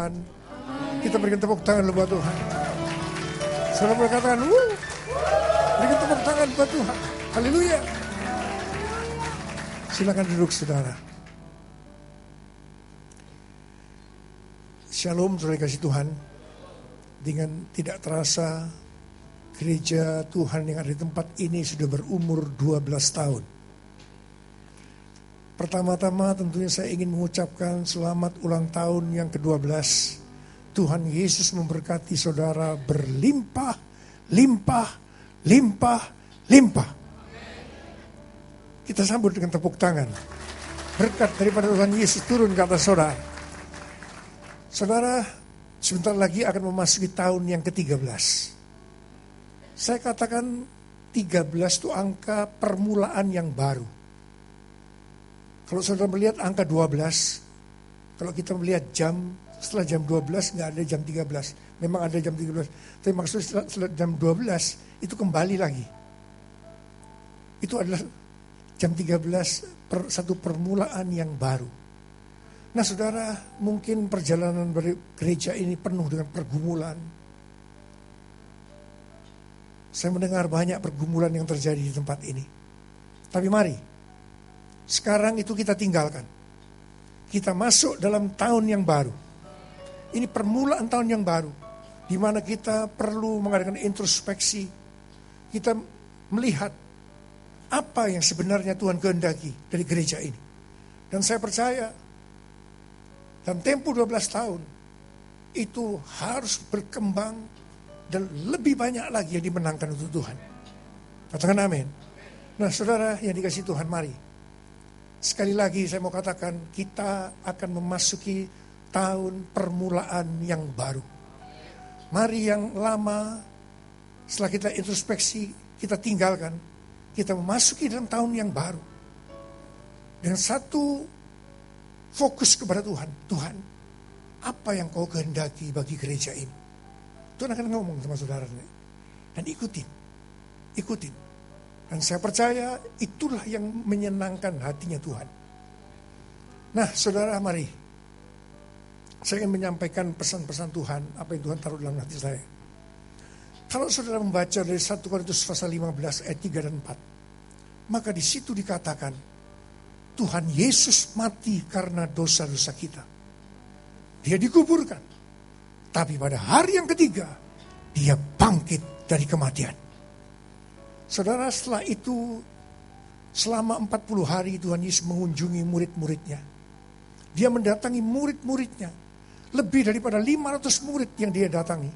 Tuhan. Kita berikan tepuk tangan buat Tuhan. Saudara berkatakan, berikan tepuk tangan buat Tuhan. Haleluya. Silakan duduk saudara. Shalom saudara kasih Tuhan. Dengan tidak terasa gereja Tuhan yang ada di tempat ini sudah berumur 12 tahun. Pertama-tama tentunya saya ingin mengucapkan selamat ulang tahun yang ke-12. Tuhan Yesus memberkati saudara berlimpah, limpah, limpah, limpah. Kita sambut dengan tepuk tangan. Berkat daripada Tuhan Yesus turun ke atas saudara. Saudara, sebentar lagi akan memasuki tahun yang ke-13. Saya katakan 13 itu angka permulaan yang baru. Kalau saudara melihat angka 12, kalau kita melihat jam, setelah jam 12 nggak ada jam 13. Memang ada jam 13, tapi maksudnya setelah jam 12 itu kembali lagi. Itu adalah jam 13 satu permulaan yang baru. Nah saudara, mungkin perjalanan dari gereja ini penuh dengan pergumulan. Saya mendengar banyak pergumulan yang terjadi di tempat ini. Tapi mari, sekarang itu kita tinggalkan. Kita masuk dalam tahun yang baru. Ini permulaan tahun yang baru, di mana kita perlu mengadakan introspeksi. Kita melihat apa yang sebenarnya Tuhan kehendaki dari gereja ini. Dan saya percaya, dalam tempo 12 tahun, itu harus berkembang dan lebih banyak lagi yang dimenangkan untuk Tuhan. Katakan amin. Nah saudara yang dikasihi Tuhan, mari. Sekali lagi saya mau katakan, kita akan memasuki tahun permulaan yang baru. Mari yang lama, setelah kita introspeksi, kita tinggalkan. Kita memasuki dalam tahun yang baru. Dengan satu fokus kepada Tuhan. Tuhan, apa yang kau kehendaki bagi gereja ini? Tuhan akan ngomong sama saudara. Dan ikutin. Dan saya percaya itulah yang menyenangkan hatinya Tuhan. Nah saudara, mari. Saya ingin menyampaikan pesan-pesan Tuhan, apa yang Tuhan taruh dalam hati saya. Kalau saudara membaca dari 1 Korintus pasal 15 ayat 3 dan 4. Maka di situ dikatakan, Tuhan Yesus mati karena dosa-dosa kita. Dia dikuburkan. Tapi pada hari yang ketiga, dia bangkit dari kematian. Saudara, setelah itu, selama 40 hari Tuhan Yesus mengunjungi murid-muridnya. Dia mendatangi murid-muridnya. Lebih daripada 500 murid yang dia datangi.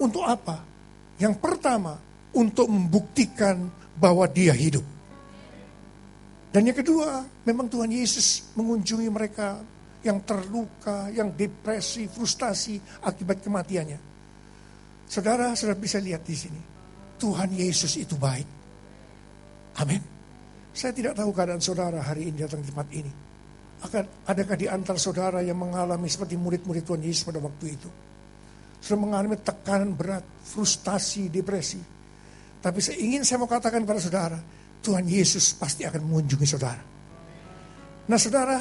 Untuk apa? Yang pertama, untuk membuktikan bahwa dia hidup. Dan yang kedua, memang Tuhan Yesus mengunjungi mereka yang terluka, yang depresi, frustasi akibat kematiannya. Saudara bisa lihat di sini. Tuhan Yesus itu baik. Amin. Saya tidak tahu keadaan saudara hari ini datang di tempat ini. Adakah di antara saudara yang mengalami seperti murid-murid Tuhan Yesus pada waktu itu? Sudah mengalami tekanan berat, frustasi, depresi. Tapi saya mau katakan kepada saudara, Tuhan Yesus pasti akan mengunjungi saudara. Nah saudara,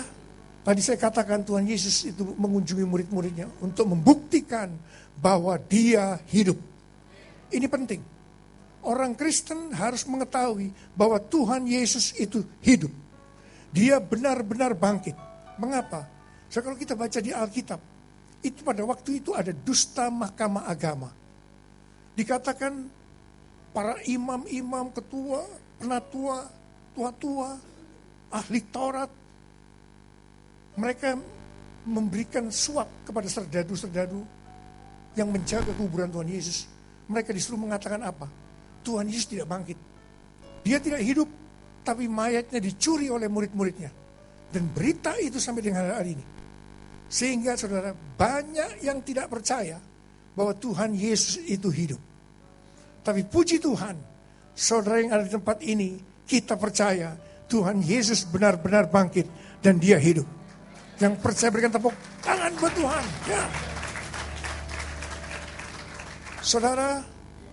tadi saya katakan Tuhan Yesus itu mengunjungi murid-muridnya untuk membuktikan bahwa dia hidup. Ini penting. Orang Kristen harus mengetahui bahwa Tuhan Yesus itu hidup. Dia benar-benar bangkit. Mengapa? So, kalau kita baca di Alkitab, itu pada waktu itu ada dusta mahkamah agama. Dikatakan para imam-imam, ketua, penatua, tua-tua, ahli Taurat, mereka memberikan suap kepada serdadu-serdadu yang menjaga kuburan Tuhan Yesus. Mereka disuruh mengatakan apa? Tuhan Yesus tidak bangkit. Dia tidak hidup, tapi mayatnya dicuri oleh murid-muridnya. Dan berita itu sampai dengan hari ini. Sehingga saudara, banyak yang tidak percaya bahwa Tuhan Yesus itu hidup. Tapi puji Tuhan, saudara yang ada di tempat ini, kita percaya Tuhan Yesus benar-benar bangkit dan dia hidup. Yang percaya berikan tepuk tangan buat Tuhan. Ya. Saudara,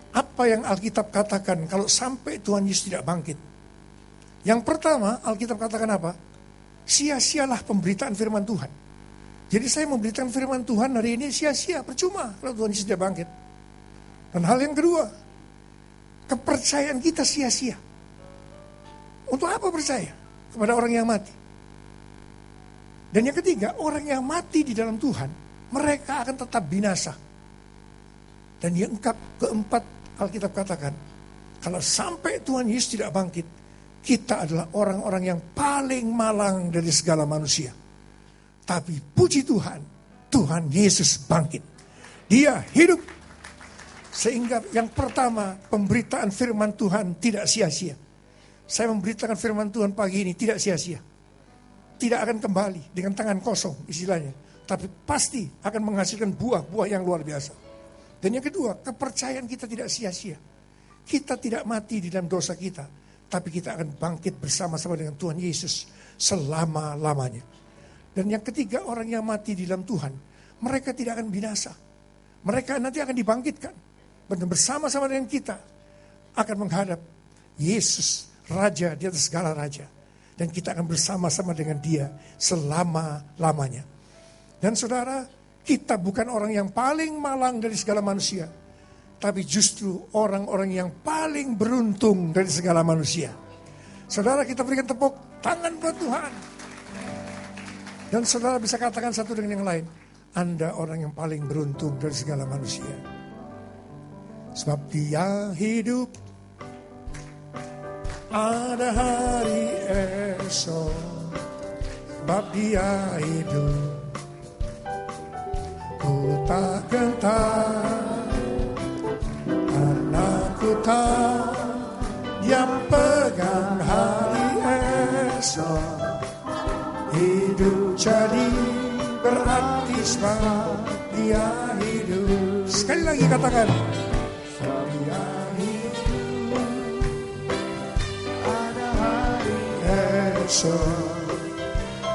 apa yang Alkitab katakan kalau sampai Tuhan Yesus tidak bangkit? Yang pertama, Alkitab katakan apa? Sia-sialah pemberitaan firman Tuhan. Jadi saya memberitakan firman Tuhan hari ini sia-sia, percuma kalau Tuhan Yesus tidak bangkit. Dan hal yang kedua, kepercayaan kita sia-sia. Untuk apa percaya kepada orang yang mati? Dan yang ketiga, orang yang mati di dalam Tuhan, mereka akan tetap binasa. Dan yang keempat, Alkitab katakan, kalau sampai Tuhan Yesus tidak bangkit, kita adalah orang-orang yang paling malang dari segala manusia. Tapi puji Tuhan, Tuhan Yesus bangkit. Dia hidup. Sehingga yang pertama, pemberitaan firman Tuhan tidak sia-sia. Saya memberitakan firman Tuhan pagi ini tidak sia-sia. Tidak akan kembali dengan tangan kosong istilahnya. Tapi pasti akan menghasilkan buah-buah yang luar biasa. Dan yang kedua, kepercayaan kita tidak sia-sia. Kita tidak mati di dalam dosa kita. Tapi kita akan bangkit bersama-sama dengan Tuhan Yesus selama-lamanya. Dan yang ketiga, orang yang mati di dalam Tuhan, mereka tidak akan binasa. Mereka nanti akan dibangkitkan. Dan bersama-sama dengan kita akan menghadap Yesus, Raja di atas segala raja. Dan kita akan bersama-sama dengan dia selama-lamanya. Dan saudara, kita bukan orang yang paling malang dari segala manusia. Tapi justru orang-orang yang paling beruntung dari segala manusia. Saudara, kita berikan tepuk tangan buat Tuhan. Dan saudara bisa katakan satu dengan yang lain. Anda orang yang paling beruntung dari segala manusia. Sebab dia hidup. Ada hari esok, sebab dia hidup. Ku tak gentar, karena ku tahu dia pegang hari esok. Hidup jadi berarti sebab dia hidup. Sekali lagi katakan, sebab dia hidup.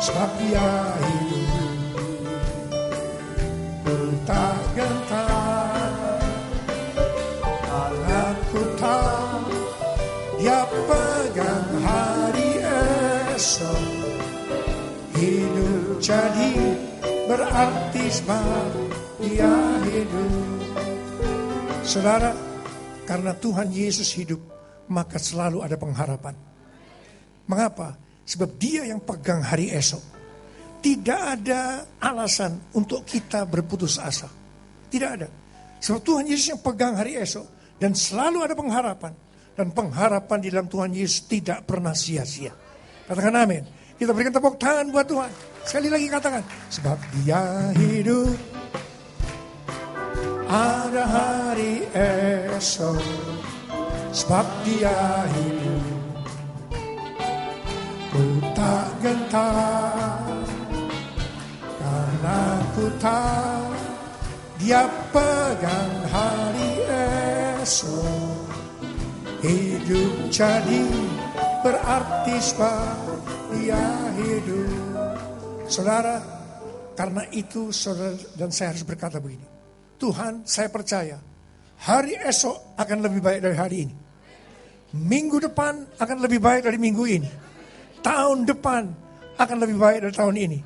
Sebab dia hidup. Ku tak gentar, karena ku tahu dia pegang hari esok. Hidup jadi berarti sebab dia hidup. Saudara, karena Tuhan Yesus hidup, maka selalu ada pengharapan. Mengapa? Sebab dia yang pegang hari esok. Tidak ada alasan untuk kita berputus asa. Tidak ada. Sebab Tuhan Yesus yang pegang hari esok. Dan selalu ada pengharapan. Dan pengharapan di dalam Tuhan Yesus tidak pernah sia-sia. Katakan amin. Kita berikan tepuk tangan buat Tuhan. Sekali lagi katakan. Sebab dia hidup. Ada hari esok. Sebab dia hidup. Ku tak gentar, karena ku tahu dia pegang hari esok. Hidup jadi berarti sebab dia hidup. Saudara, karena itu saudara dan saya harus berkata begini. Tuhan, saya percaya hari esok akan lebih baik dari hari ini. Minggu depan akan lebih baik dari minggu ini. Tahun depan akan lebih baik dari tahun ini.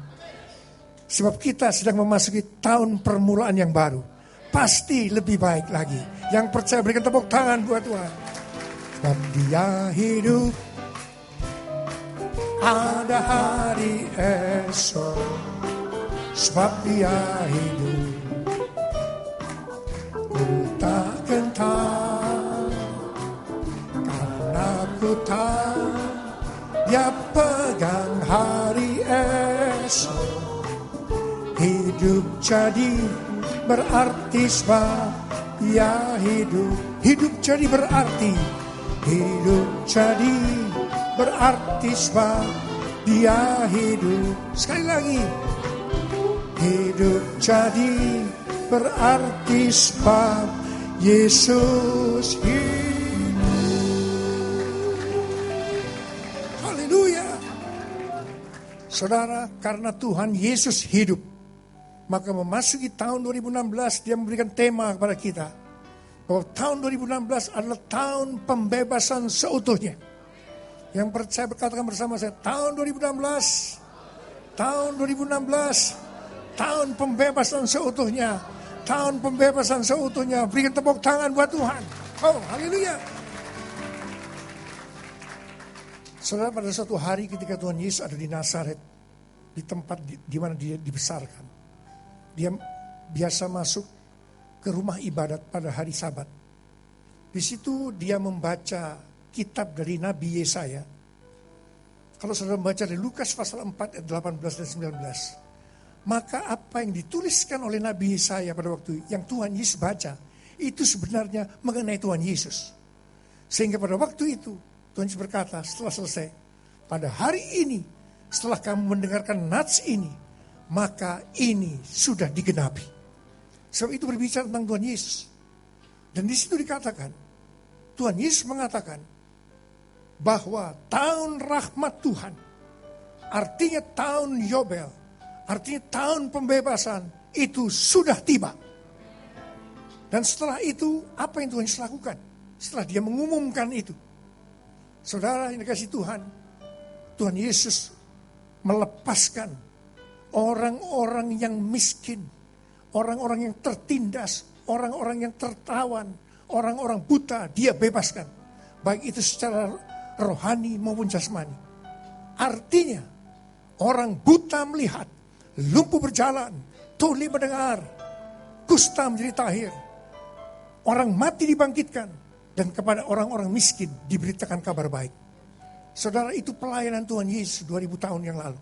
Sebab kita sedang memasuki tahun permulaan yang baru. Pasti lebih baik lagi. Yang percaya berikan tepuk tangan buat Tuhan. Sebab dia hidup. Ada hari esok. Sebab dia hidup. Ku tak gentar, karena ku tahu dia pegang hari esok. Hidup jadi berarti sebab dia hidup. Hidup jadi berarti. Hidup jadi berarti sebab dia hidup. Sekali lagi. Hidup jadi berarti sebab Yesus hidup. Saudara, karena Tuhan Yesus hidup, maka memasuki tahun 2016 dia memberikan tema kepada kita. Bahwa tahun 2016 adalah tahun pembebasan seutuhnya. Yang percaya berkatakan bersama saya, tahun 2016, tahun 2016 Tahun pembebasan seutuhnya. Tahun pembebasan seutuhnya. Berikan tepuk tangan buat Tuhan. Oh, haleluya. Saudara, pada suatu hari ketika Tuhan Yesus ada di Nazaret, di tempat di mana dia dibesarkan, dia biasa masuk ke rumah ibadat pada hari Sabat. Di situ dia membaca kitab dari Nabi Yesaya. Kalau saudara membaca dari Lukas pasal 4 ayat 18 dan 19, maka apa yang dituliskan oleh Nabi Yesaya pada waktu yang Tuhan Yesus baca, itu sebenarnya mengenai Tuhan Yesus. Sehingga pada waktu itu Tuhan Yesus berkata setelah selesai, pada hari ini setelah kamu mendengarkan nats ini, maka ini sudah digenapi. Sebab itu berbicara tentang Tuhan Yesus. Dan di situ dikatakan, Tuhan Yesus mengatakan bahwa tahun rahmat Tuhan, artinya tahun Yobel, artinya tahun pembebasan, itu sudah tiba. Dan setelah itu, apa yang Tuhan Yesus lakukan? Setelah dia mengumumkan itu, saudara yang dikasih Tuhan, Tuhan Yesus melepaskan orang-orang yang miskin, orang-orang yang tertindas, orang-orang yang tertawan, orang-orang buta, dia bebaskan. Baik itu secara rohani maupun jasmani. Artinya, orang buta melihat, lumpuh berjalan, tuli mendengar, kusta menjadi tahir, orang mati dibangkitkan, dan kepada orang-orang miskin diberitakan kabar baik. Saudara, itu pelayanan Tuhan Yesus 2000 tahun yang lalu.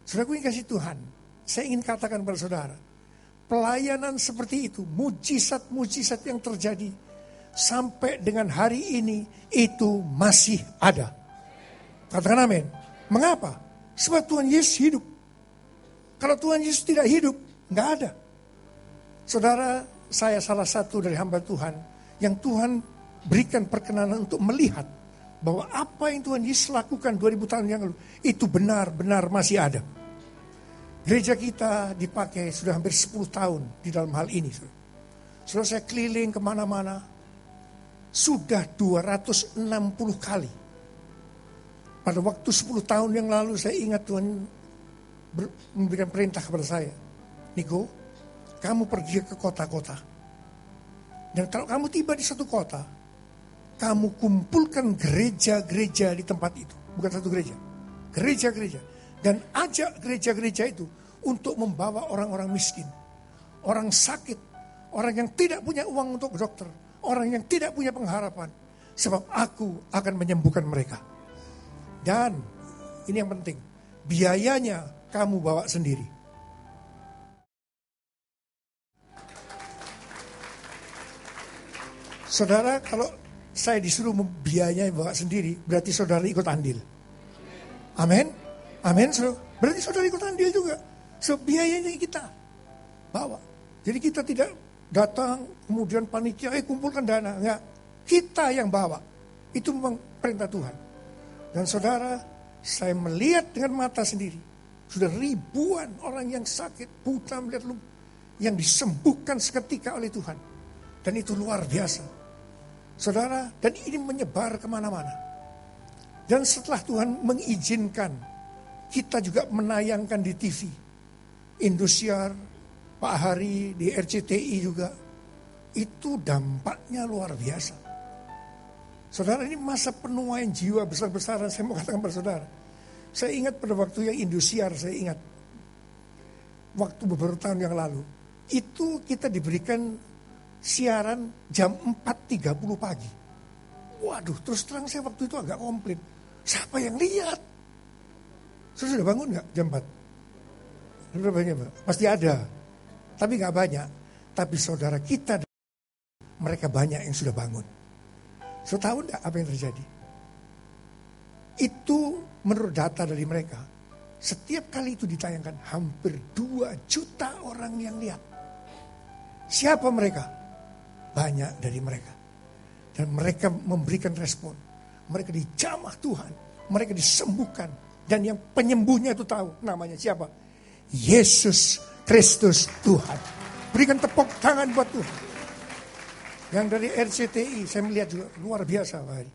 Saudaraku yang kasih Tuhan, saya ingin katakan kepada saudara, pelayanan seperti itu, mujizat-mujizat yang terjadi sampai dengan hari ini, itu masih ada. Katakan amin. Mengapa? Sebab Tuhan Yesus hidup. Kalau Tuhan Yesus tidak hidup, nggak ada. Saudara, saya salah satu dari hamba Tuhan yang Tuhan berikan perkenanan untuk melihat bahwa apa yang Tuhan Yesus lakukan 2000 tahun yang lalu, itu benar-benar masih ada. Gereja kita dipakai sudah hampir 10 tahun di dalam hal ini. Saudara, saya keliling kemana-mana, sudah 260 kali. Pada waktu 10 tahun yang lalu saya ingat Tuhan memberikan perintah kepada saya. Niko, kamu pergi ke kota-kota. Dan kalau kamu tiba di satu kota, kamu kumpulkan gereja-gereja di tempat itu. Bukan satu gereja. Gereja-gereja. Dan ajak gereja-gereja itu untuk membawa orang-orang miskin. Orang sakit. Orang yang tidak punya uang untuk dokter. Orang yang tidak punya pengharapan. Sebab aku akan menyembuhkan mereka. Dan ini yang penting. Biayanya kamu bawa sendiri. Saudara, kalau saya disuruh biayanya bawa sendiri, berarti saudara ikut andil. Amin. Amin. Berarti saudara ikut andil juga. So, biayanya kita bawa. Jadi kita tidak datang, kemudian panitia, kumpulkan dana. Enggak. Kita yang bawa. Itu memang perintah Tuhan. Dan saudara, saya melihat dengan mata sendiri. Sudah ribuan orang yang sakit, buta melihat lumpuh, yang disembuhkan seketika oleh Tuhan. Dan itu luar biasa. Saudara, dan ini menyebar kemana-mana. Dan setelah Tuhan mengizinkan, kita juga menayangkan di TV. Indosiar, Pak Hari, di RCTI juga. Itu dampaknya luar biasa. Saudara, ini masa penuaian jiwa besar-besaran, saya mau katakan pada saudara. Saya ingat pada waktu yang Indosiar, saya ingat. Waktu beberapa tahun yang lalu. Itu kita diberikan siaran jam 4.30 pagi. Waduh, terus terang saya waktu itu agak komplain. Siapa yang lihat? Sudah bangun gak jam 4? Berapa banyak, Pak? Pasti ada. Tapi gak banyak. Tapi saudara kita, mereka banyak yang sudah bangun. So, tahu gak apa yang terjadi? Itu menurut data dari mereka. Setiap kali itu ditayangkan, hampir 2 juta orang yang lihat. Siapa mereka? Banyak dari mereka. Dan mereka memberikan respon. Mereka dijamah Tuhan. Mereka disembuhkan. Dan yang penyembuhnya itu tahu. Namanya siapa? Yesus Kristus Tuhan. Berikan tepuk tangan buat Tuhan. Yang dari RCTI saya melihat juga luar biasa Pak Hari.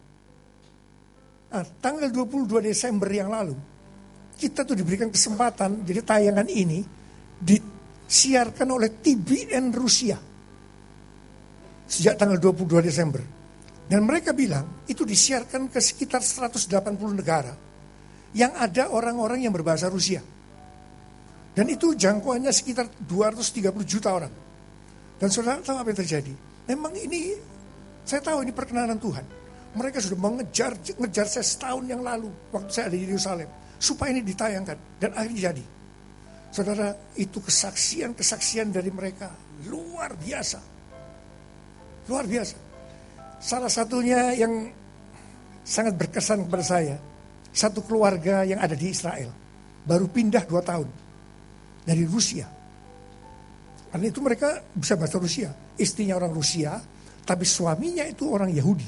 Nah, tanggal 22 Desember yang lalu. Kita tuh diberikan kesempatan. Jadi tayangan ini disiarkan oleh TBN Rusia sejak tanggal 22 Desember. Dan mereka bilang itu disiarkan ke sekitar 180 negara yang ada orang-orang yang berbahasa Rusia. Dan itu jangkauannya sekitar 230 juta orang. Dan saudara tahu apa yang terjadi? Memang ini, saya tahu ini perkenanan Tuhan. Mereka sudah ngejar saya setahun yang lalu waktu saya ada di Yerusalem. Supaya ini ditayangkan. Dan akhirnya jadi. Saudara, itu kesaksian dari mereka luar biasa. Luar biasa. Salah satunya yang sangat berkesan kepada saya, satu keluarga yang ada di Israel, baru pindah 2 tahun dari Rusia. Karena itu mereka bisa bahasa Rusia. Istrinya orang Rusia, tapi suaminya itu orang Yahudi.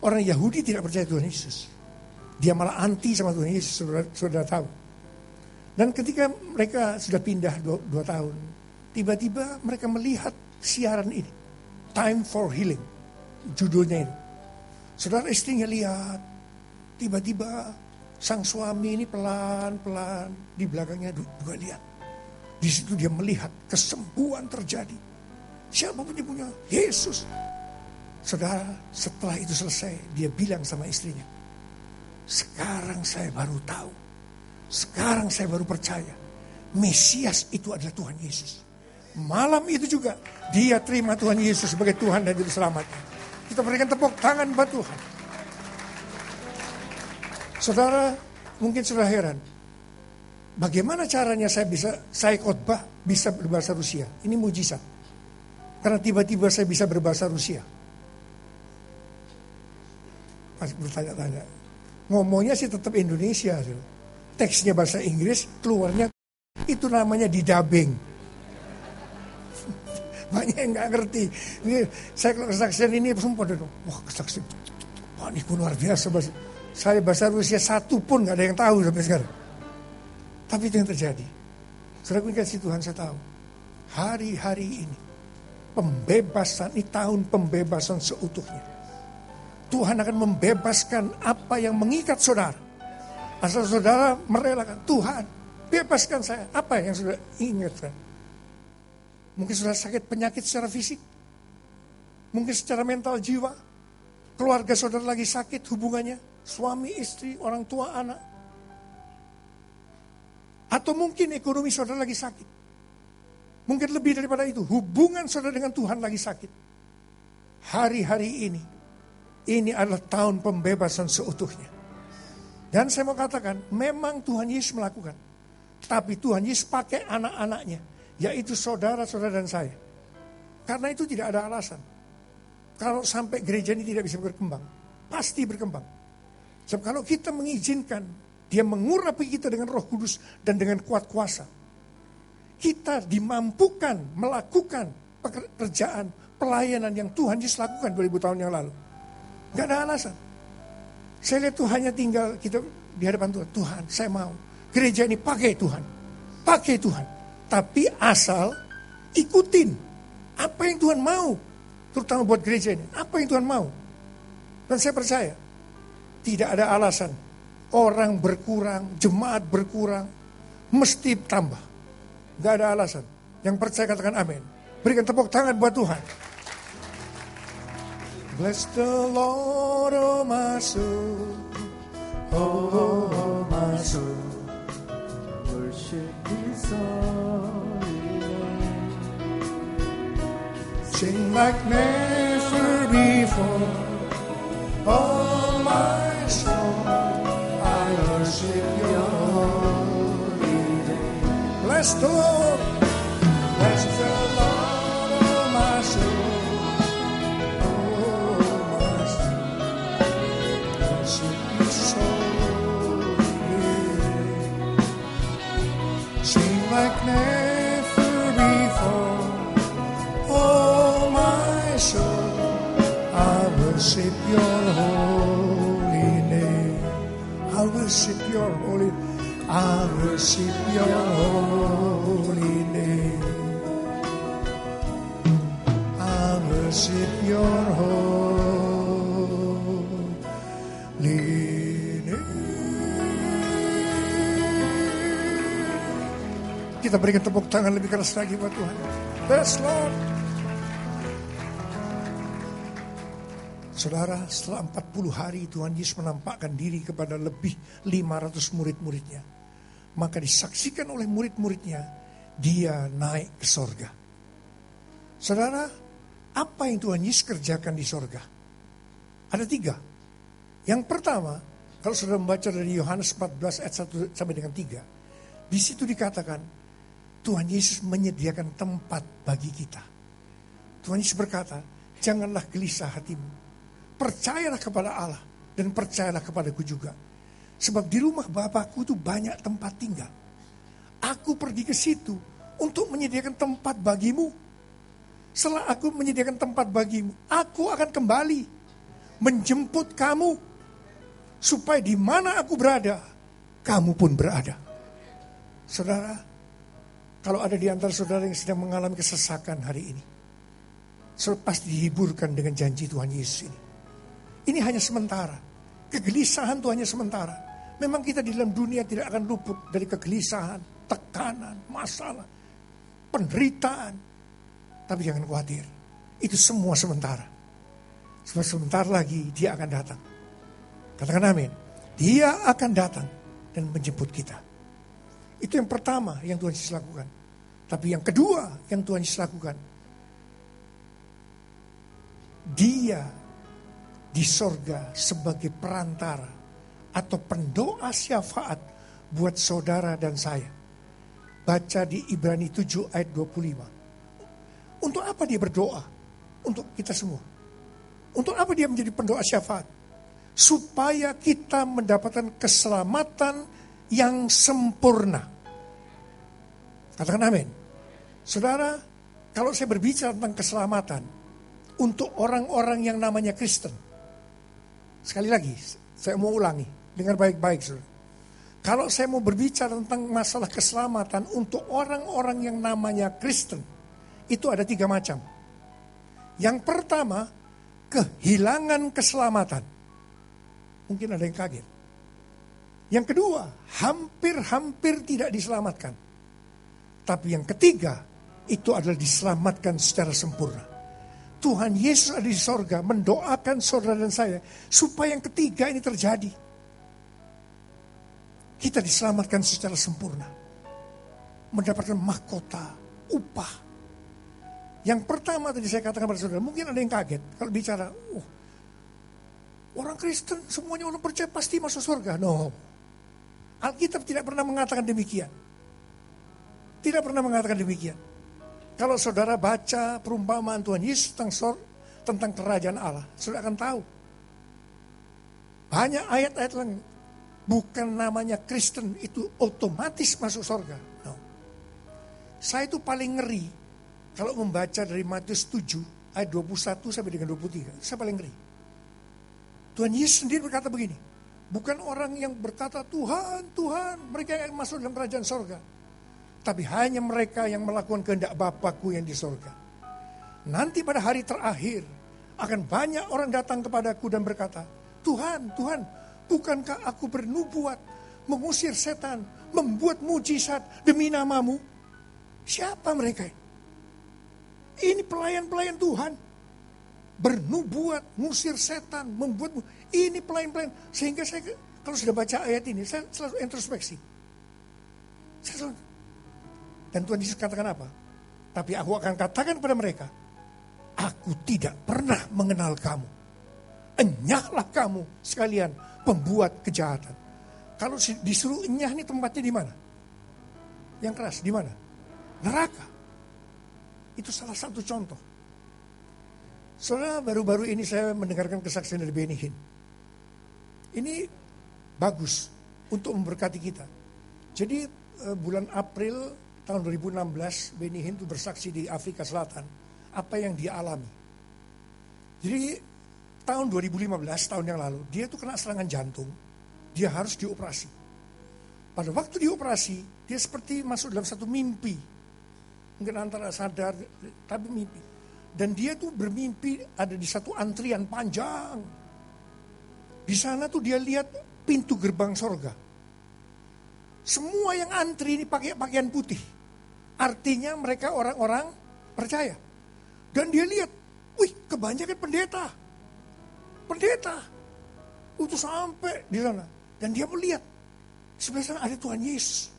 Orang Yahudi tidak percaya Tuhan Yesus. Dia malah anti sama Tuhan Yesus, saudara tahu. Dan ketika mereka sudah pindah 2 tahun, tiba-tiba mereka melihat siaran ini, Time for Healing. Judulnya ini. Saudara, istrinya lihat, tiba-tiba sang suami ini pelan-pelan di belakangnya juga lihat. Di situ dia melihat kesembuhan terjadi. Siapa punya Yesus. Saudara, setelah itu selesai, dia bilang sama istrinya, sekarang saya baru tahu, sekarang saya baru percaya, Mesias itu adalah Tuhan Yesus. Malam itu juga dia terima Tuhan Yesus sebagai Tuhan dan Juru Selamatnya. Kita berikan tepuk tangan buat Tuhan. Saudara, mungkin sudah heran. Bagaimana caranya saya khotbah bisa berbahasa Rusia? Ini mujizat. Karena tiba-tiba saya bisa berbahasa Rusia. Masih bertanya-tanya. Ngomongnya sih tetap Indonesia. Teksnya bahasa Inggris, keluarnya itu namanya didubbing. Banyak yang gak ngerti. Ini, saya kalau kesaksian ini sumpah dong. Wah, kesaksian. Wah, ini luar biasa. Saya bahasa Rusia satu pun gak ada yang tahu sampai sekarang. Tapi itu yang terjadi. Saudara, kasih Tuhan, saya tahu. Hari-hari ini pembebasan, ini tahun pembebasan seutuhnya. Tuhan akan membebaskan apa yang mengikat saudara. Asal saudara merelakan, Tuhan bebaskan saya. Apa yang saudara ingatkan? Mungkin sudah sakit penyakit secara fisik. Mungkin secara mental jiwa. Keluarga saudara lagi sakit hubungannya. Suami, istri, orang tua, anak. Atau mungkin ekonomi saudara lagi sakit. Mungkin lebih daripada itu. Hubungan saudara dengan Tuhan lagi sakit. Hari-hari ini adalah tahun pembebasan seutuhnya. Dan saya mau katakan, memang Tuhan Yesus melakukan. Tapi Tuhan Yesus pakai anak-anaknya. Yaitu saudara-saudara dan saya. Karena itu tidak ada alasan. Kalau sampai gereja ini tidak bisa berkembang. Pasti berkembang. Sebab kalau kita mengizinkan dia mengurapi kita dengan Roh Kudus dan dengan kuat kuasa. Kita dimampukan melakukan pekerjaan, pelayanan yang Tuhan Yesus lakukan 2000 tahun yang lalu. Gak ada alasan. Saya lihat Tuhan hanya tinggal kita di hadapan Tuhan. Tuhan, saya mau. Gereja ini pakai Tuhan. Pakai Tuhan. Tapi asal ikutin apa yang Tuhan mau. Terutama buat gereja ini. Apa yang Tuhan mau. Dan saya percaya. Tidak ada alasan. Orang berkurang, jemaat berkurang. Mesti tambah. Gak ada alasan. Yang percaya katakan amin. Berikan tepuk tangan buat Tuhan. Bless the Lord, oh my soul. Oh my soul. Worship His holy name. Sing like never before. Oh my soul, I worship Your holy name. Bless the Lord, bless the Lord, oh my soul. Like never before, oh my soul, I worship Your holy name. I worship Your holy, I worship Your holy name. I worship Your holy name. Kita berikan tepuk tangan lebih keras lagi buat Tuhan. Yes Lord. Saudara, setelah 40 hari Tuhan Yesus menampakkan diri kepada lebih 500 murid-muridnya. Maka disaksikan oleh murid-muridnya, dia naik ke sorga. Saudara, apa yang Tuhan Yesus kerjakan di sorga? Ada 3. Yang pertama, kalau saudara membaca dari Yohanes 14 ayat 1 sampai dengan 3. Di situ dikatakan, Tuhan Yesus menyediakan tempat bagi kita. Tuhan Yesus berkata, janganlah gelisah hatimu. Percayalah kepada Allah dan percayalah kepadaku juga. Sebab di rumah Bapakku itu banyak tempat tinggal. Aku pergi ke situ untuk menyediakan tempat bagimu. Setelah aku menyediakan tempat bagimu, aku akan kembali menjemput kamu. Supaya di mana aku berada, kamu pun berada. Saudara, kalau ada di antara saudara yang sedang mengalami kesesakan hari ini, selepas dihiburkan dengan janji Tuhan Yesus ini. Ini hanya sementara. Kegelisahan itu hanya sementara. Memang kita di dalam dunia tidak akan luput dari kegelisahan, tekanan, masalah, penderitaan. Tapi jangan khawatir. Itu semua sementara. Sebab sebentar lagi dia akan datang. Katakan amin. Dia akan datang dan menjemput kita. Itu yang pertama yang Tuhan Yesus lakukan. Tapi yang kedua yang Tuhan Yesus lakukan, dia di sorga sebagai perantara atau pendoa syafaat buat saudara dan saya. Baca di Ibrani 7 ayat 25. Untuk apa dia berdoa? Untuk kita semua. Untuk apa dia menjadi pendoa syafaat? Supaya kita mendapatkan keselamatan yang sempurna. Katakan amin. Saudara, kalau saya berbicara tentang keselamatan untuk orang-orang yang namanya Kristen, sekali lagi, saya mau ulangi, dengar baik-baik saudara. Kalau saya mau berbicara tentang masalah keselamatan untuk orang-orang yang namanya Kristen, itu ada 3 macam. Yang pertama, kehilangan keselamatan. Mungkin ada yang kaget. Yang kedua, hampir-hampir tidak diselamatkan. Tapi yang ketiga, itu adalah diselamatkan secara sempurna. Tuhan Yesus ada di sorga mendoakan saudara dan saya supaya yang ketiga ini terjadi. Kita diselamatkan secara sempurna. Mendapatkan mahkota, upah. Yang pertama tadi saya katakan pada saudara, mungkin ada yang kaget kalau bicara, orang Kristen semuanya orang percaya pasti masuk surga. No. Alkitab tidak pernah mengatakan demikian. Tidak pernah mengatakan demikian. Kalau saudara baca perumpamaan Tuhan Yesus tentang kerajaan Allah, saudara akan tahu. Banyak ayat-ayat yang bukan namanya Kristen itu otomatis masuk surga. No. Saya itu paling ngeri kalau membaca dari Matius 7 ayat 21 sampai dengan 23. Saya paling ngeri. Tuhan Yesus sendiri berkata begini, bukan orang yang berkata Tuhan, Tuhan, mereka yang masuk dalam kerajaan surga. Tapi hanya mereka yang melakukan kehendak Bapakku yang di sorga. Nanti pada hari terakhir akan banyak orang datang kepadaku dan berkata, Tuhan, Tuhan, bukankah aku bernubuat, mengusir setan, membuat mujizat demi namamu? Siapa mereka? Ini pelayan-pelayan Tuhan. Bernubuat, mengusir setan, membuat, ini pelayan-pelayan. Sehingga saya, kalau sudah baca ayat ini, saya selalu introspeksi. Saya selalu, dan Tuhan Yesus katakan apa? Tapi aku akan katakan kepada mereka, aku tidak pernah mengenal kamu. Enyahlah kamu sekalian pembuat kejahatan. Kalau disuruh enyah ini tempatnya di mana? Yang keras, di mana? Neraka. Itu salah satu contoh. Soalnya baru-baru ini saya mendengarkan kesaksian dari Benny Hinn. Ini bagus untuk memberkati kita. Jadi bulan April tahun 2016, Benny Hinn itu bersaksi di Afrika Selatan. Apa yang dia alami. Jadi tahun 2015, tahun yang lalu, dia itu kena serangan jantung. Dia harus dioperasi. Pada waktu dioperasi, dia seperti masuk dalam satu mimpi. Mungkin antara sadar, tapi mimpi. Dan dia tuh bermimpi ada di satu antrian panjang. Di sana tuh dia lihat pintu gerbang sorga. Semua yang antri ini pakai pakaian putih. Artinya mereka orang-orang percaya. Dan dia lihat, wih kebanyakan pendeta. Pendeta. Itu sampai di sana. Dan dia melihat, sebelah sana ada Tuhan Yesus.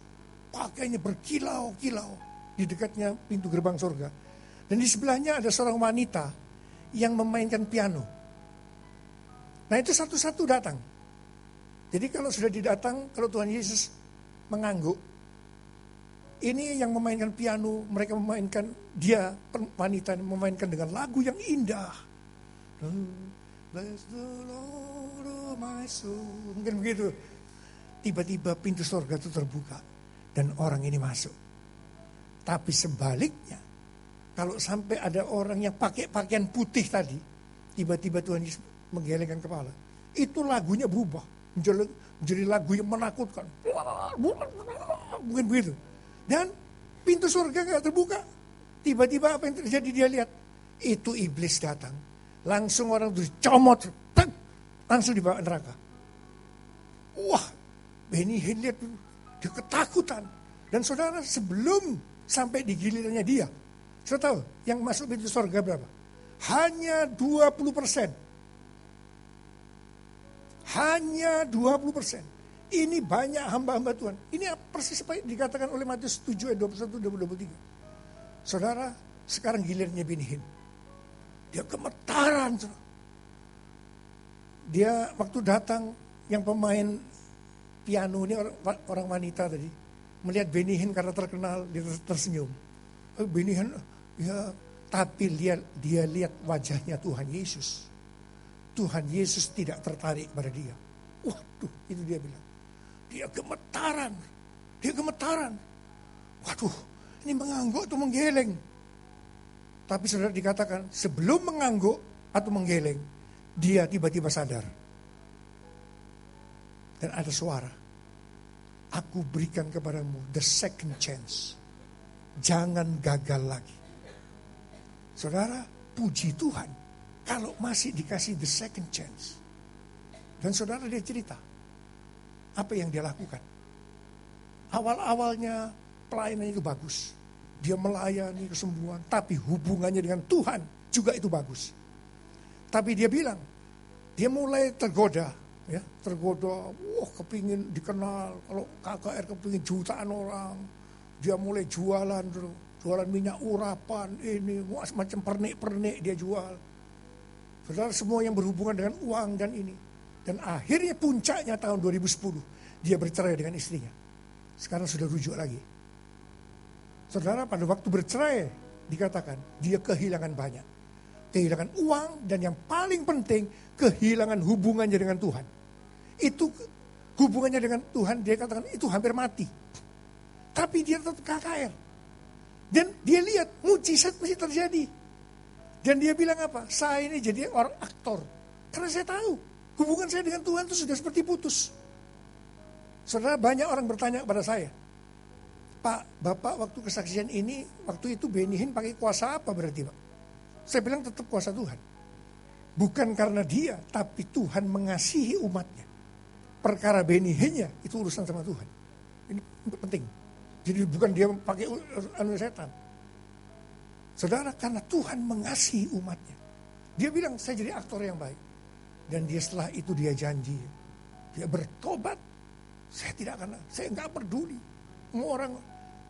Pakainya berkilau-kilau di dekatnya pintu gerbang surga. Dan di sebelahnya ada seorang wanita yang memainkan piano. Nah itu satu-satu datang. Jadi kalau sudah didatang, kalau Tuhan Yesus mengangguk, ini yang memainkan piano, mereka memainkan, dia wanita memainkan dengan lagu yang indah. Bless the Lord, oh my soul. Mungkin begitu. Tiba-tiba pintu surga itu terbuka dan orang ini masuk. Tapi sebaliknya, kalau sampai ada orang yang pakai pakaian putih tadi, tiba-tiba Tuhan Yesus menggelengkan kepala. Itu lagunya berubah. Menjadi lagu yang menakutkan. Mungkin begitu. Dan pintu surga gak terbuka. Tiba-tiba apa yang terjadi dia lihat. Itu iblis datang. Langsung orang itu dicomot. Langsung dibawa neraka. Wah, Benny Hinn lihat dia ketakutan. Dan saudara sebelum sampai di gilirannya dia. Saya tahu yang masuk pintu surga berapa? Hanya 20%. Hanya 20%. Ini banyak hamba-hamba Tuhan. Ini persis apa yang dikatakan oleh Matius 7 ayat 21-23. Saudara, sekarang gilirnya Benny Hinn. Dia gemetaran. Saudara. Dia waktu datang, yang pemain piano ini orang wanita tadi, melihat Benny Hinn karena terkenal, dia tersenyum. Benny Hinn, ya, tapi dia lihat wajahnya Tuhan Yesus. Tuhan Yesus tidak tertarik pada dia. Waduh, itu dia bilang. Dia gemetaran. Waduh, ini mengangguk atau menggeleng. Tapi saudara dikatakan, sebelum mengangguk atau menggeleng, dia tiba-tiba sadar. Dan ada suara. Aku berikan kepadamu the second chance. Jangan gagal lagi. Saudara, puji Tuhan. Kalau masih dikasih the second chance. Dan saudara dia cerita. Apa yang dia lakukan. Awal-awalnya pelayanan itu bagus. Dia melayani kesembuhan. Tapi hubungannya dengan Tuhan juga itu bagus. Tapi dia bilang. Dia mulai tergoda. Ya, tergoda. Wah kepingin dikenal. Kalau KKR kepingin jutaan orang. Dia mulai jualan dulu. Jualan minyak urapan. Ini macam pernik-pernik dia jual. Saudara semua yang berhubungan dengan uang dan ini. Dan akhirnya puncaknya tahun 2010. Dia bercerai dengan istrinya. Sekarang sudah rujuk lagi. Saudara pada waktu bercerai dikatakan dia kehilangan banyak. Kehilangan uang dan yang paling penting kehilangan hubungannya dengan Tuhan. Itu hubungannya dengan Tuhan dia katakan itu hampir mati. Tapi dia tetap KKR. Dan dia lihat mujizat masih terjadi. Dan dia bilang apa? Saya ini jadi orang aktor. Karena saya tahu hubungan saya dengan Tuhan itu sudah seperti putus. Saudara banyak orang bertanya kepada saya. Pak, Bapak waktu kesaksian ini, waktu itu Benny Hinn pakai kuasa apa berarti Pak? Saya bilang tetap kuasa Tuhan. Bukan karena dia, tapi Tuhan mengasihi umatnya. Perkara Benny Hinn-nya itu urusan sama Tuhan. Ini penting. Jadi bukan dia pakai setan. Saudara, karena Tuhan mengasihi umatnya. Dia bilang, saya jadi aktor yang baik. Dan dia setelah itu dia janji. Dia bertobat. Saya enggak peduli. Mau orang.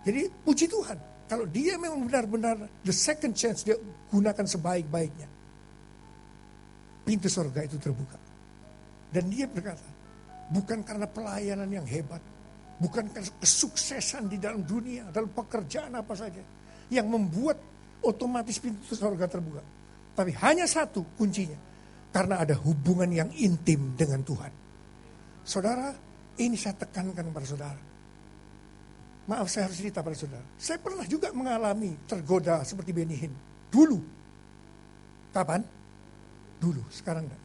Jadi puji Tuhan. Kalau dia memang benar-benar the second chance, dia gunakan sebaik-baiknya. Pintu surga itu terbuka. Dan dia berkata, bukan karena pelayanan yang hebat. Bukan karena kesuksesan di dalam dunia, dalam pekerjaan apa saja. Yang membuat otomatis pintu surga terbuka. Tapi hanya satu kuncinya. Karena ada hubungan yang intim dengan Tuhan. Saudara, ini saya tekankan kepada saudara. Maaf saya harus cerita pada saudara. Saya pernah juga mengalami tergoda seperti Benny Hinn. Dulu. Kapan? Dulu, sekarang enggak.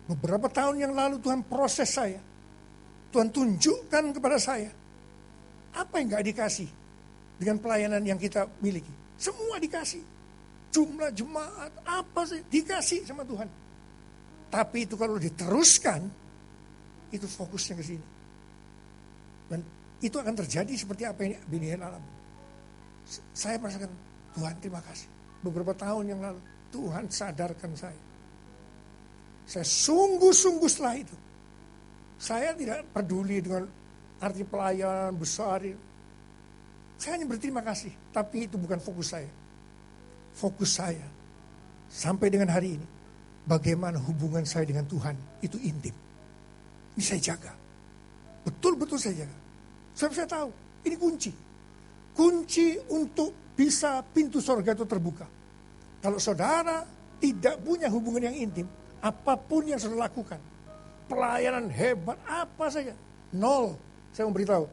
Beberapa tahun yang lalu Tuhan proses saya. Tuhan tunjukkan kepada saya. Apa yang enggak dikasih dengan pelayanan yang kita miliki. Semua dikasih. Jumlah jemaat, apa sih dikasih sama Tuhan. Tapi itu kalau diteruskan, itu fokusnya ke sini. Dan itu akan terjadi seperti apa yang Binian alami. Saya merasakan, Tuhan terima kasih. Beberapa tahun yang lalu, Tuhan sadarkan saya. Saya sungguh-sungguh setelah itu. Saya tidak peduli dengan arti pelayanan besar. Saya hanya berterima kasih. Tapi itu bukan fokus saya. Fokus saya sampai dengan hari ini, bagaimana hubungan saya dengan Tuhan itu intim. Ini saya jaga. Betul-betul saya jaga. Sebab saya tahu, ini kunci. Kunci untuk bisa pintu surga itu terbuka. Kalau saudara tidak punya hubungan yang intim, apapun yang saudara lakukan, pelayanan hebat, apa saja, nol. Saya memberitahu,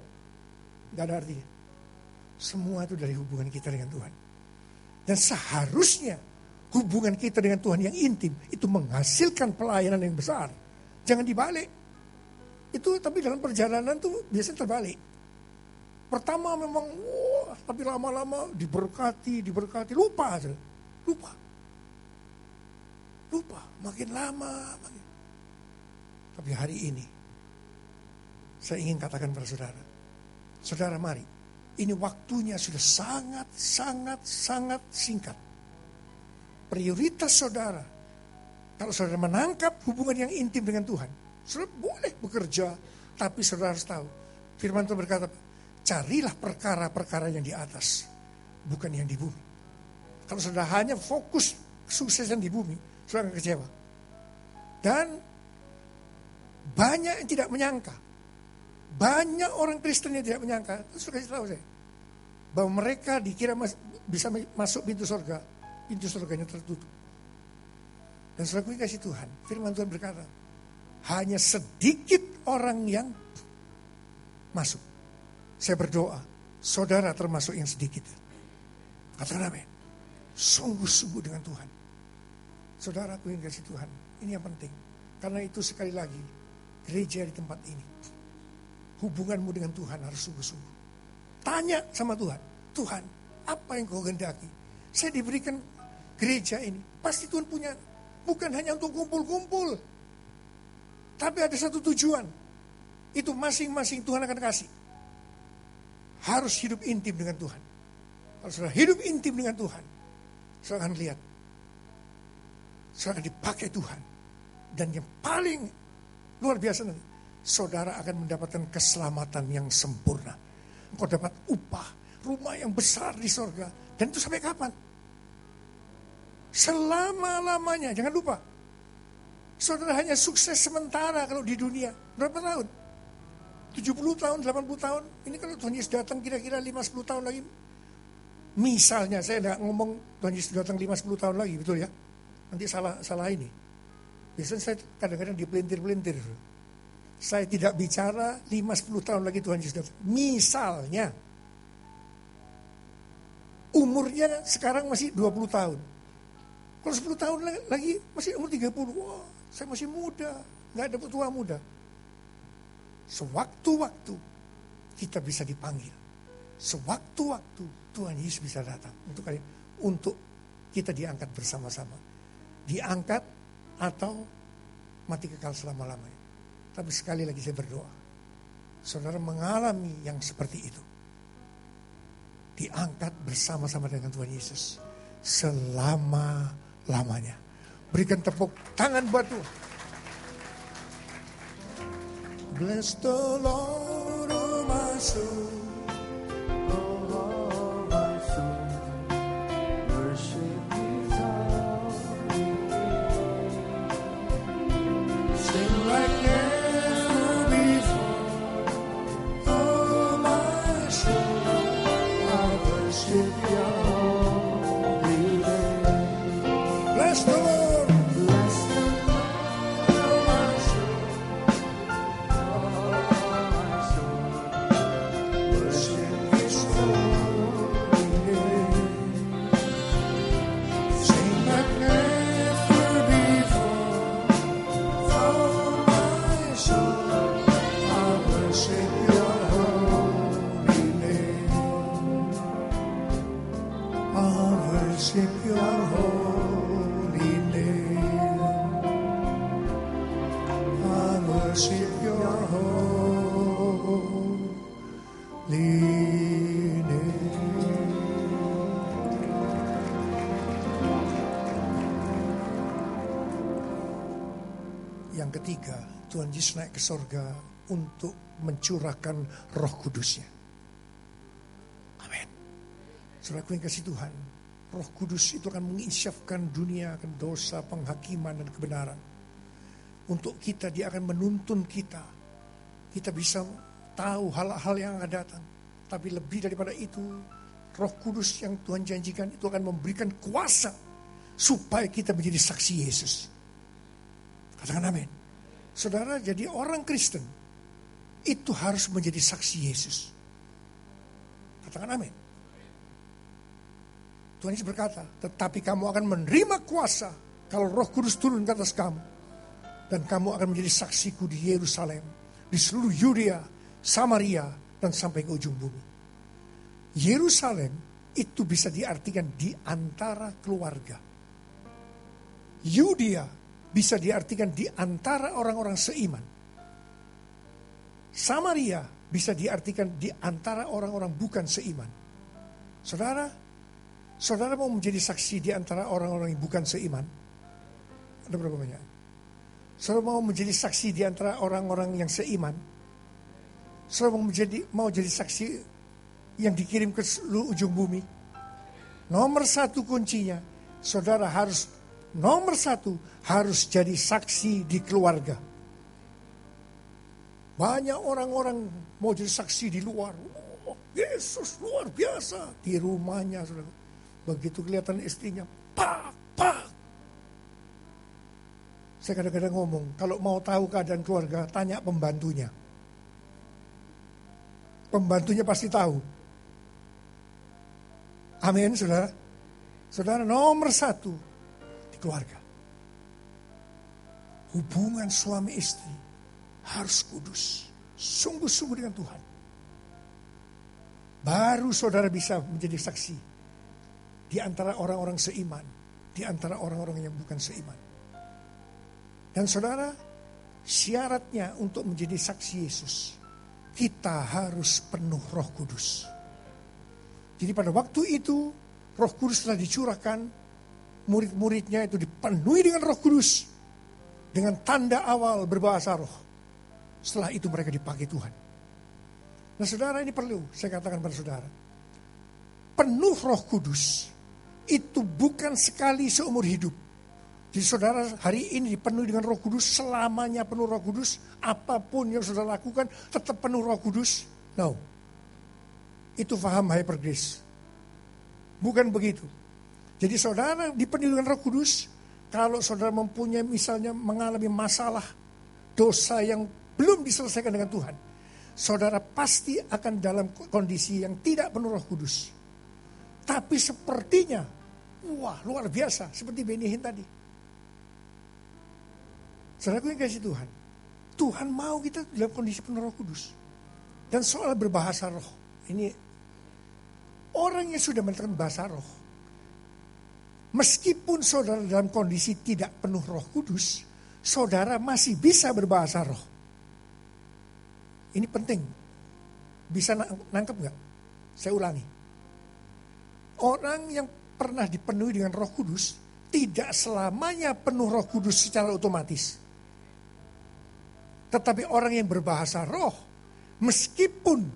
gak ada artinya. Semua itu dari hubungan kita dengan Tuhan. Dan seharusnya hubungan kita dengan Tuhan yang intim itu menghasilkan pelayanan yang besar. Jangan dibalik. Itu tapi dalam perjalanan tuh biasanya terbalik. Pertama memang wah, tapi lama-lama diberkati, lupa. Makin lama. Tapi hari ini saya ingin katakan pada saudara. Saudara mari, ini waktunya sudah sangat singkat. Prioritas saudara, kalau saudara menangkap hubungan yang intim dengan Tuhan, saudara boleh bekerja, tapi saudara harus tahu, firman Tuhan berkata, carilah perkara-perkara yang di atas, bukan yang di bumi. Kalau saudara hanya fokus kesuksesan di bumi, saudara akan kecewa. Dan banyak yang tidak menyangka, banyak orang Kristen yang tidak menyangka, sudah kasih tahu saya, bahwa mereka dikira bisa masuk pintu surga, pintu surganya tertutup. Dan saudara kasih Tuhan, firman Tuhan berkata, hanya sedikit orang yang masuk. Saya berdoa, saudara termasuk yang sedikit. Katakan amin. Sungguh-sungguh dengan Tuhan. Saudara, aku ingin kasih Tuhan, ini yang penting. Karena itu sekali lagi, gereja di tempat ini, hubunganmu dengan Tuhan harus sungguh-sungguh. Tanya sama Tuhan, Tuhan, apa yang kau kehendaki? Saya diberikan gereja ini, pasti Tuhan punya, bukan hanya untuk kumpul-kumpul, tapi ada satu tujuan. Itu masing-masing Tuhan akan kasih. Harus hidup intim dengan Tuhan. Kalau sudah hidup intim dengan Tuhan, saudara akan lihat, saudara akan dipakai Tuhan. Dan yang paling luar biasa nanti, saudara akan mendapatkan keselamatan yang sempurna. Engkau dapat upah, rumah yang besar di sorga. Dan itu sampai kapan? Selama-lamanya, jangan lupa. Saudara hanya sukses sementara kalau di dunia. Berapa tahun? 70 tahun, 80 tahun. Ini kalau Tuhan Yesus datang kira-kira 5-10 tahun lagi. Misalnya, saya tidak ngomong Tuhan Yesus datang 5-10 tahun lagi, betul ya? Nanti salah ini. Biasanya saya kadang-kadang dipelintir-pelintir. Saya tidak bicara 5-10 tahun lagi Tuhan Yesus datang. Misalnya, umurnya sekarang masih 20 tahun. Kalau 10 tahun lagi masih umur 30. Wah, saya masih muda. Gak ada tua muda. Sewaktu-waktu kita bisa dipanggil. Sewaktu-waktu Tuhan Yesus bisa datang untuk kita diangkat bersama-sama. Diangkat atau mati kekal selama-lamanya. Tapi sekali lagi saya berdoa, saudara mengalami yang seperti itu. Diangkat bersama-sama dengan Tuhan Yesus selama-lamanya. Berikan tepuk tangan buat Tuhan. Bless the Lord, oh my soul. Oh my soul. Worship His holy name. Sing like never before. Oh my soul. I worship Your holy name. Bless the Lord. Lini. Yang ketiga, Tuhan Yesus naik ke sorga untuk mencurahkan Roh Kudusnya. Amin. Saudaraku yang kasih Tuhan, Roh Kudus itu akan menginsyafkan dunia akan dosa, penghakiman, dan kebenaran. Untuk kita, dia akan menuntun kita. Kita bisa tahu hal-hal yang akan datang. Tapi lebih daripada itu, Roh Kudus yang Tuhan janjikan itu akan memberikan kuasa supaya kita menjadi saksi Yesus. Katakan amin. Saudara, jadi orang Kristen itu harus menjadi saksi Yesus. Katakan amin. Tuhan Yesus berkata, tetapi kamu akan menerima kuasa kalau Roh Kudus turun ke atas kamu. Dan kamu akan menjadi saksiku di Yerusalem, di seluruh Yudea, Samaria, dan sampai ke ujung bumi. Yerusalem itu bisa diartikan di antara keluarga. Yudea bisa diartikan di antara orang-orang seiman. Samaria bisa diartikan di antara orang-orang bukan seiman. Saudara mau menjadi saksi di antara orang-orang yang bukan seiman? Ada berapa banyak? Saudara mau menjadi saksi di antara orang-orang yang seiman? Saudara mau jadi saksi yang dikirim ke seluruh ujung bumi? Nomor satu kuncinya, saudara harus jadi saksi di keluarga. Banyak orang-orang mau jadi saksi di luar. Oh, Yesus luar biasa. Di rumahnya, saudara. Begitu kelihatan istrinya, pak. Saya kadang-kadang ngomong, kalau mau tahu keadaan keluarga, tanya pembantunya. Pembantunya pasti tahu. Amin, saudara. Saudara, nomor satu di keluarga. Hubungan suami istri harus kudus. Sungguh-sungguh dengan Tuhan. Baru saudara bisa menjadi saksi di antara orang-orang seiman, di antara orang-orang yang bukan seiman. Dan saudara, syaratnya untuk menjadi saksi Yesus, kita harus penuh Roh Kudus. Jadi pada waktu itu, Roh Kudus telah dicurahkan, murid-muridnya itu dipenuhi dengan Roh Kudus, dengan tanda awal berbahasa roh. Setelah itu mereka dipakai Tuhan. Nah saudara, ini perlu saya katakan pada saudara. Penuh Roh Kudus itu bukan sekali seumur hidup. Jadi saudara hari ini dipenuhi dengan Roh Kudus, selamanya penuh Roh Kudus, apapun yang saudara lakukan tetap penuh Roh Kudus. No. Itu faham hypergrace. Bukan begitu. Jadi saudara dipenuhi dengan Roh Kudus, kalau saudara mempunyai misalnya mengalami masalah, dosa yang belum diselesaikan dengan Tuhan, saudara pasti akan dalam kondisi yang tidak penuh Roh Kudus. Tapi sepertinya, wah luar biasa, seperti Benny Hinn tadi. Saudaraku yang kasih Tuhan, Tuhan mau kita dalam kondisi penuh Roh Kudus. Dan soal berbahasa roh, ini orang yang sudah menerima bahasa roh, meskipun saudara dalam kondisi tidak penuh Roh Kudus, saudara masih bisa berbahasa roh. Ini penting. Bisa nangkep gak? Saya ulangi. Orang yang pernah dipenuhi dengan Roh Kudus tidak selamanya penuh Roh Kudus secara otomatis. Tetapi orang yang berbahasa roh, meskipun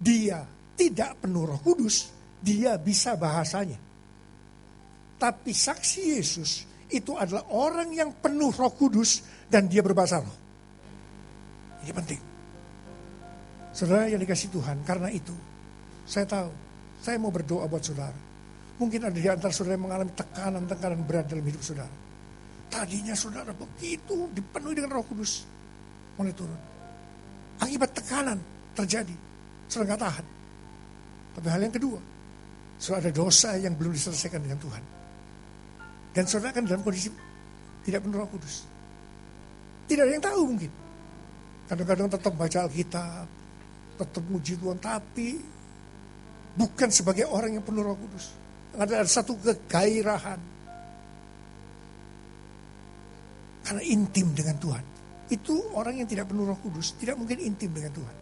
dia tidak penuh Roh Kudus, dia bisa bahasanya. Tapi saksi Yesus itu adalah orang yang penuh Roh Kudus dan dia berbahasa roh. Ini penting. Saudara yang dikasih Tuhan, karena itu saya tahu, saya mau berdoa buat saudara. Mungkin ada di antara saudara yang mengalami tekanan-tekanan berat dalam hidup saudara. Tadinya saudara begitu dipenuhi dengan Roh Kudus, mulai turun. Akibat tekanan terjadi, saudara gak tahan. Tapi hal yang kedua, saudara ada dosa yang belum diselesaikan dengan Tuhan. Dan saudara kan dalam kondisi tidak penuh Roh Kudus. Tidak ada yang tahu mungkin. Kadang-kadang tetap baca Alkitab, tetap muji Tuhan, tapi bukan sebagai orang yang penuh Roh Kudus. Ada satu kegairahan. Karena intim dengan Tuhan. Itu orang yang tidak penuh Roh Kudus tidak mungkin intim dengan Tuhan.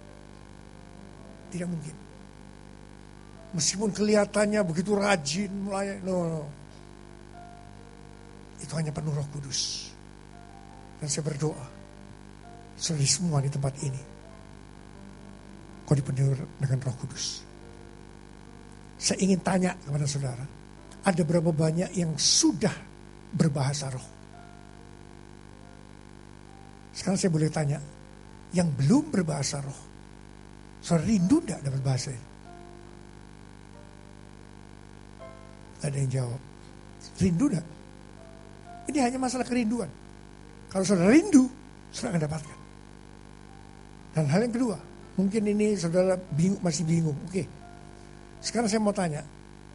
Tidak mungkin. Meskipun kelihatannya begitu rajin melayani, no. Itu hanya penuh Roh Kudus. Dan saya berdoa, saudara semua di tempat ini, kau dipenuhi dengan Roh Kudus. Saya ingin tanya kepada saudara, ada berapa banyak yang sudah berbahasa roh? Sekarang saya boleh tanya, yang belum berbahasa roh, saudara rindu tidak dapat bahasa ini? Ada yang jawab, rindu tidak? Ini hanya masalah kerinduan. Kalau saudara rindu, saudara akan dapatkan. Dan hal yang kedua, mungkin ini saudara masih bingung. Oke, sekarang saya mau tanya,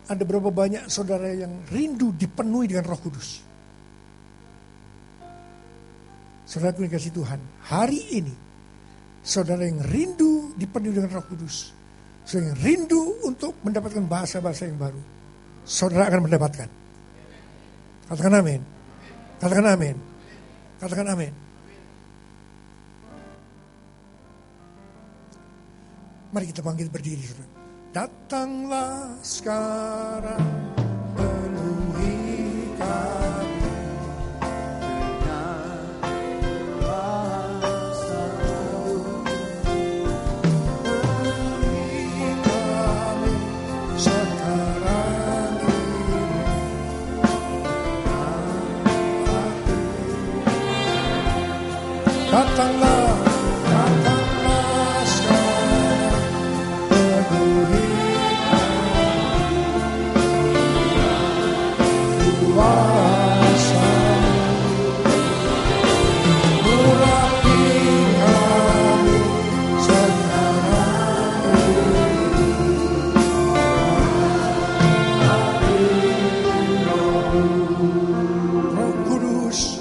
ada berapa banyak saudara yang rindu dipenuhi dengan Roh Kudus? Saudara kasih Tuhan, hari ini saudara yang rindu dipenuhi dengan Roh Kudus, saudara yang rindu untuk mendapatkan bahasa-bahasa yang baru, saudara akan mendapatkan. Katakan amin. Katakan amin. Katakan amin. Mari kita bangkit berdiri, saudara. Datanglah sekarang, penuhi kami dengan kuasa-Mu. Penuhi kami sekarang ini. Datanglah, datanglah sekarang, penuhi kuasa-Mu. Urapi kami sekarang ini. Roh Kudus,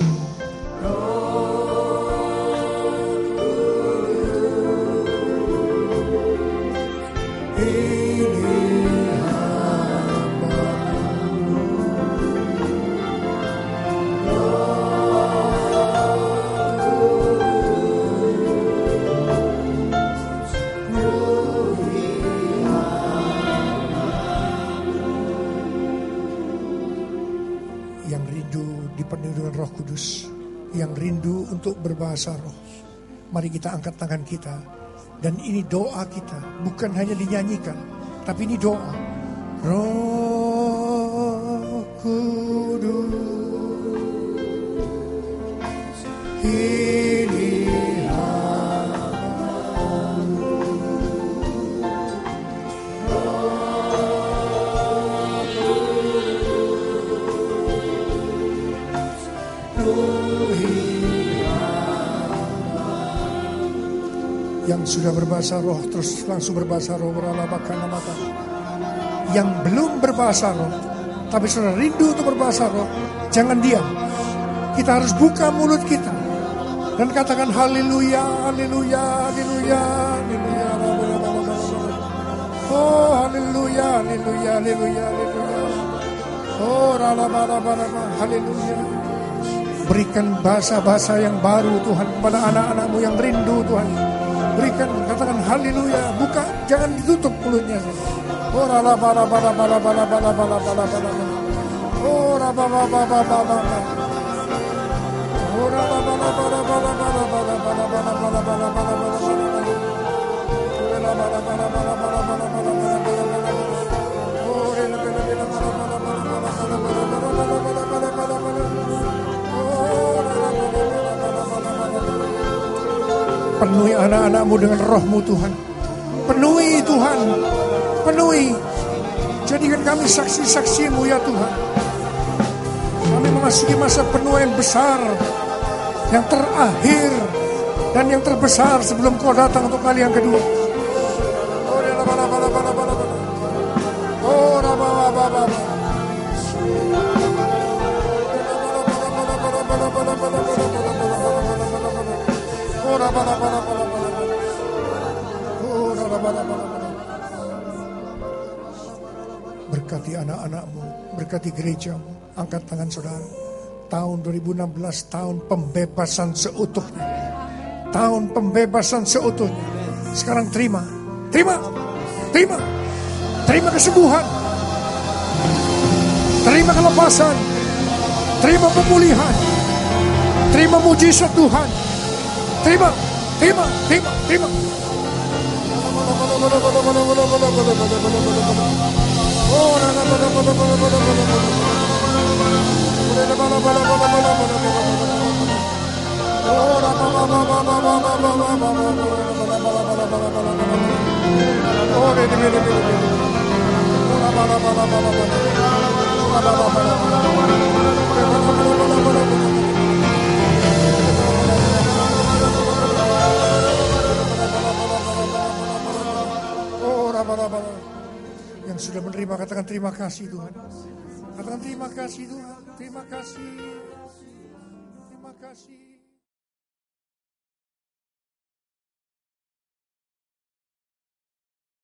yang rindu dipenuhi dengan Roh Kudus, yang rindu untuk berbahasa roh, mari kita angkat tangan kita. Dan ini doa kita, bukan hanya dinyanyikan, tapi ini doa. Roh Kudus, ini yang sudah berbahasa roh terus langsung berbahasa roh. Yang belum berbahasa roh tapi sudah rindu untuk berbahasa roh, jangan diam. Kita harus buka mulut kita dan katakan haleluya, haleluya, haleluya, haleluya. Oh haleluya, haleluya, haleluya, haleluya. Oh haleluya. Berikan bahasa-bahasa yang baru Tuhan kepada anak-anak-Mu yang rindu Tuhan. Berikan, katakan haleluya, buka, jangan ditutup mulutnya. Oh rala bala bala bala bala bala bala bala bala. Oh rala bala bala bala. Oh rala bala bala bala bala bala bala bala bala bala bala bala. Oh rala bala bala bala bala bala bala bala bala. Oh rala bala bala bala bala bala bala bala bala bala bala bala. Penuhi anak-anak-Mu dengan Roh-Mu Tuhan. Penuhi Tuhan, penuhi. Jadikan kami saksi-saksi-Mu ya Tuhan. Kami memasuki masa penuaian besar, yang terakhir dan yang terbesar sebelum Kau datang untuk kali yang kedua. Oh bala bala bala bala bala. Oh bala bala bala. Berkati anak-anak-Mu, berkati gereja-Mu. Angkat tangan saudara. Tahun 2016 tahun pembebasan seutuhnya. Tahun pembebasan seutuhnya. Sekarang terima Terima. Terima. Terima kesembuhan. Terima kelepasan. Terima pemulihan. Terima mujizat Tuhan. Terima. Terima. Terima. Terima. Yang sudah menerima katakan terima kasih Tuhan. Katakan terima kasih Tuhan. Terima kasih. Terima kasih.